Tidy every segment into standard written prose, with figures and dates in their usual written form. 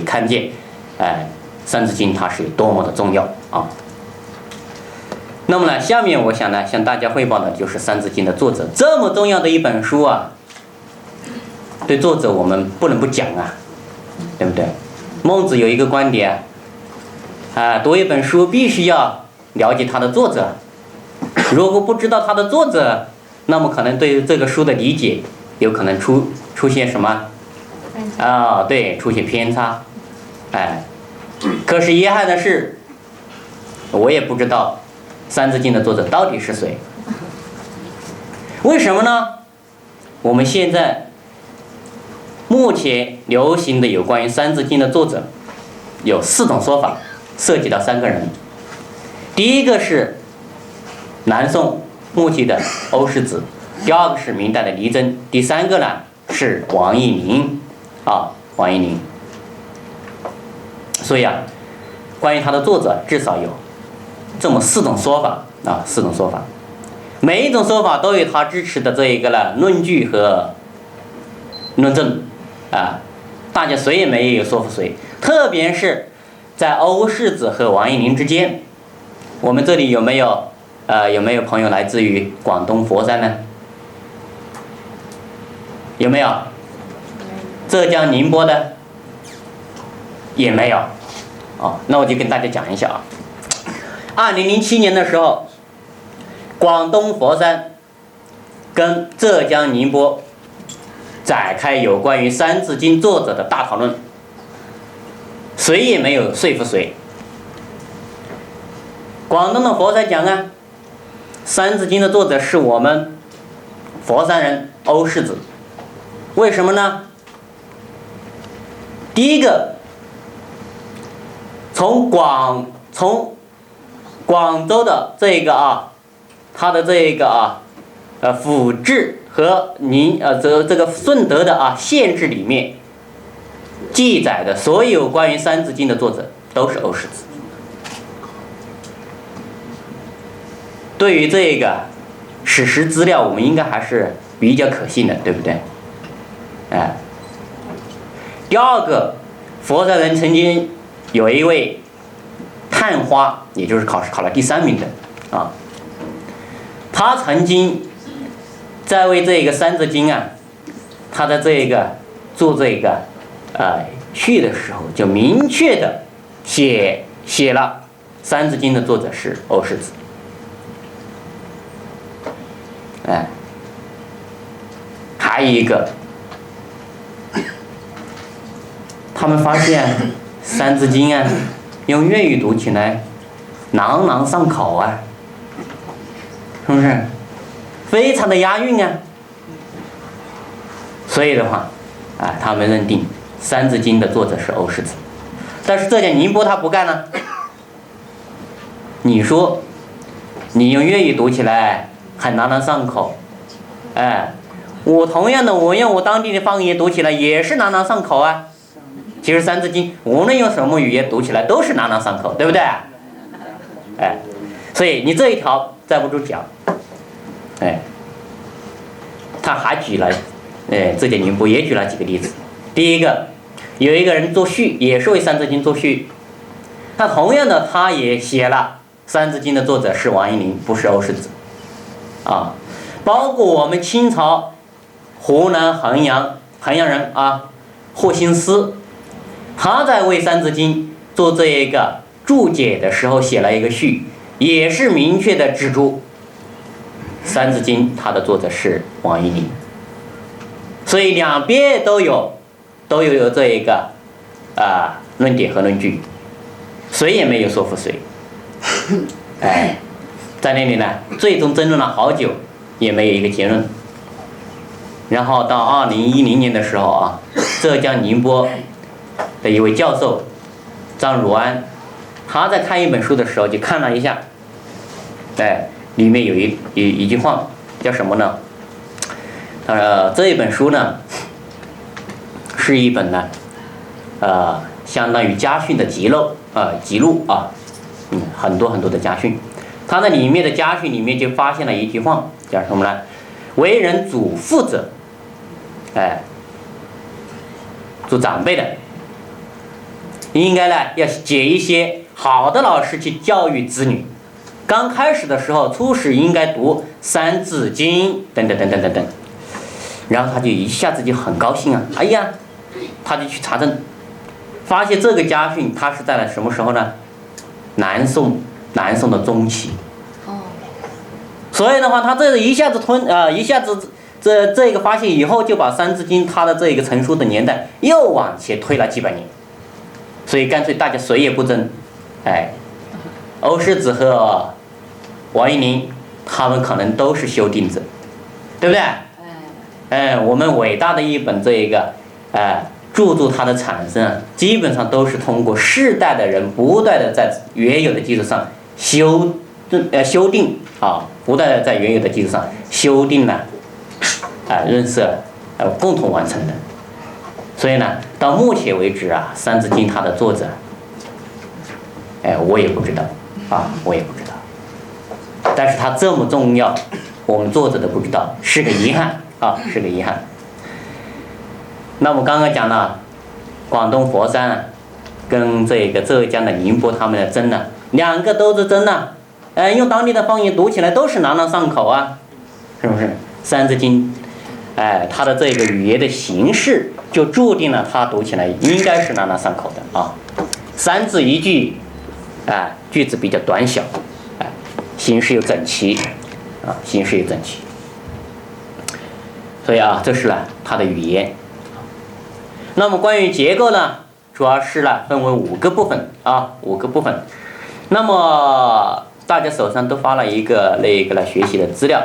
看见，三字经它是有多么的重要啊。那么呢，下面我想呢向大家汇报的就是三字经的作者，这么重要的一本书啊，对作者我们不能不讲啊，对不对？孟子有一个观点读一本书必须要了解它的作者，如果不知道它的作者，那么可能对这个书的理解有可能出现什么对，出现偏差。可是遗憾的是，我也不知道三字经的作者到底是谁。为什么呢？我们现在目前流行的有关于三字经的作者有4种说法，涉及到3个人。第一个是南宋末期的欧世子，第二个是明代的李真，第3个呢是王逸宁王逸宁。所以关于他的作者至少有这么4种说法4种说法，每一种说法都有他支持的这一个论据和论证大家谁也没有说服谁。特别是在欧世子和王逸宁之间，我们这里有没有朋友来自于广东佛山呢？有没有？浙江宁波的也没有。那我就跟大家讲一下2007年的时候，广东佛山跟浙江宁波展开有关于三字经作者的大讨论，谁也没有说服谁。广东的佛山讲三字经的作者是我们佛山人欧世子。为什么呢？第一个，从广州的这个他的这个府志和这个顺德的县志里面记载的所有关于三字经的作者都是欧世子。对于这个史实资料，我们应该还是比较可信的，对不对？第二个，佛山人曾经有一位探花，也就是考试考了第3名的他曾经在为这个三字经他的这个做这个序的时候，就明确的写了三字经的作者是欧世子。还有一个，他们发现三字经用粤语读起来朗朗上口是不是非常的押韵所以的话他们认定三字经的作者是欧世子。但是浙江宁波他不干了，你说你用粤语读起来很朗朗上口，我同样的我用我当地的方言读起来也是朗朗上口其实三字经无论用什么语言读起来都是朗朗上口，对不对？所以你这一条站不住脚。他还举了浙江宁波也举了几个例子。第一个，有一个人作序，也是为三字经作序，他同样的他也写了三字经的作者是王逸宁，不是欧世子包括我们清朝湖南衡阳人霍兴思，他在为三字经做这一个注解的时候写了一个序，也是明确的指出三字经它的作者是王逸宁。所以两边都有这一个论点和论据，谁也没有说服谁。在那里呢，最终争论了好久也没有一个结论。然后到2010年的时候浙江宁波的一位教授张汝安，他在看一本书的时候就看了一下，里面有一句话叫什么呢？他说这一本书呢是一本相当于家训的记录很多的家训。他在里面的家训里面就发现了一句话，叫什么呢？为人祖父者，做长辈的应该呢要借一些好的老师去教育子女。刚开始的时候，初始应该读《三字经》等等等等等等。然后他就一下子就很高兴啊，哎呀，他就去查证，发现这个家训他是在了什么时候呢？南宋的中期。所以的话，他这一下子这个发现以后，就把《三字经》它的这个成书的年代又往前推了几百年。所以干脆大家谁也不争，欧世子和王阳明他们可能都是修订者，对不对？我们伟大的一本这个著作它的产生，基本上都是通过世代的人不断的在原有的基础上修订啊，不断的在原有的基础上修订了润色共同完成的。所以呢，到目前为止啊，《三字经》它的作者，我也不知道我也不知道。但是它这么重要，我们作者都不知道，是个遗憾是个遗憾。那么刚刚讲了，广东佛山跟这个浙江的宁波他们的争呢，两个都是争呢，用当地的方言读起来都是朗朗上口啊，是不是？《三字经》它的这个语言的形式就注定了它读起来应该是朗朗上口的啊。三字一句，句子比较短小，形式又整齐，形式又整齐。所以这是它的语言。那么关于结构呢，主要是分为5个部分5个部分。那么大家手上都发了一个学习的资料。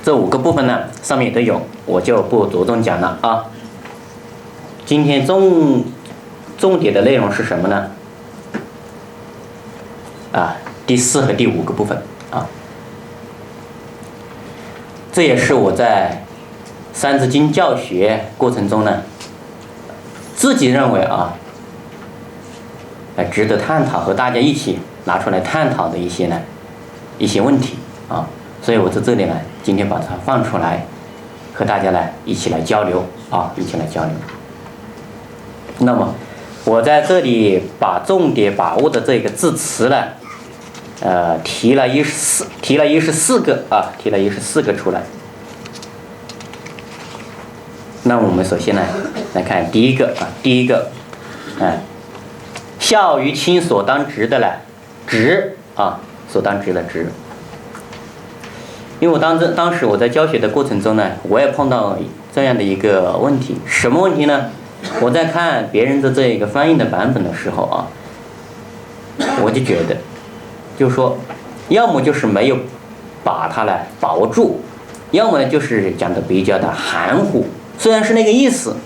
这5个部分呢，上面都有，我就不着重讲了今天重点的内容是什么呢？第4和第5个部分这也是我在《三字经》教学过程中呢，自己认为值得探讨和大家一起拿出来探讨的一些问题所以我在这里呢，今天把它放出来，和大家呢一起来交流一起来交流。那么我在这里把重点把握的这个字词呢，提了14个出来。那我们首先呢来看第一个孝于亲所当执的执所当执的执。因为当时我在教学的过程中呢，我也碰到这样的一个问题，什么问题呢？我在看别人的这个翻译的版本的时候我就觉得，就是说，要么就是没有把它把握住，要么呢就是讲的比较的含糊。虽然是那个意思，